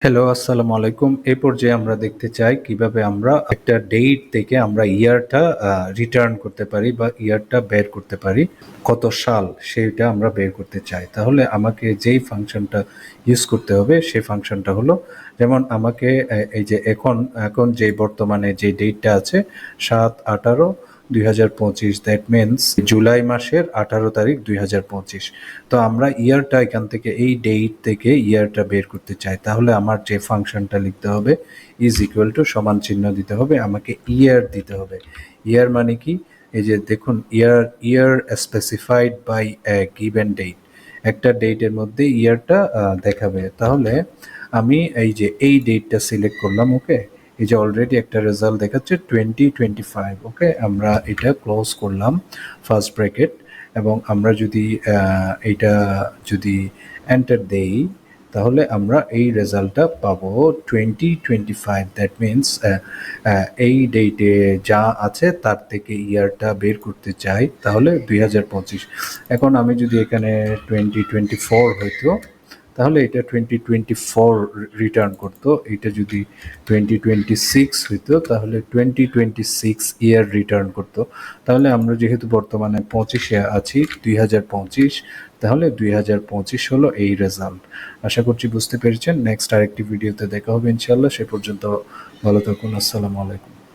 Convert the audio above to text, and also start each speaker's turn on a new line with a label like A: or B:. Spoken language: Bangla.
A: হ্যালো, আসসালামু আলাইকুম। এই পর্যায়ে আমরা দেখতে চাই কিভাবে আমরা একটা ডেট থেকে আমরা ইয়ারটা রিটার্ন করতে পারি বা ইয়ারটা বের করতে পারি। কত সাল সেইটা আমরা বের করতে চাই। তাহলে আমাকে যেই ফাংশনটা ইউজ করতে হবে সেই ফাংশনটা হলো, যেমন আমাকে এই যে এখন যে বর্তমানে যে ডেটটা আছে 7/18/2025, দ্যাট মিনস জুলাই মাসের 18 তারিখ 2025। তো আমরা ইয়ারটা এখান থেকে এই ডেট থেকে ইয়ারটা বের করতে চাই। তাহলে আমার যে ফাংশনটা লিখতে হবে ইজ ইকুয়াল টু সমান চিহ্ন দিতে হবে, আমাকে ইয়ার দিতে হবে। ইয়ার মানে কি? এই যে দেখুন, ইয়ার স্পেসিফাইড বাই গিভেন ডেট, একটা ডেটের মধ্যে ইয়ারটা দেখাবে। তাহলে আমি এই যে এই ডেটটা সিলেক্ট করলাম, ওকে। এই যে অলরেডি একটা রেজাল্ট দেখাচ্ছে 2025, ওকে। আমরা এটা ক্লোজ করলাম ফার্স্ট ব্র্যাকেট, এবং আমরা যদি এইটা যদি এন্টার দেই তাহলে আমরা এই রেজাল্টটা পাবো 2025। দ্যাট মিনস এই ডেটে যা আছে তার থেকে ইয়ারটা বের করতে চাই, তাহলে 2025। এখন আমি যদি এখানে 2024 হইতো তাহলে এটা 2024 রিটার্ন করতো। এটা যদি 2026 হইতো তাহলে 2026 ইয়ার রিটার্ন করতো। তাহলে আমরা যেহেতু বর্তমানে 25-এ আছি, 2025, তাহলে 2025 হলো এই রেজাল্ট। আশা করছি বুঝতে পেরেছেন। নেক্সট আরেকটি ভিডিওতে দেখা হবে ইনশাল্লাহ। সে পর্যন্ত ভালো থাকুন। আসসালামু আলাইকুম।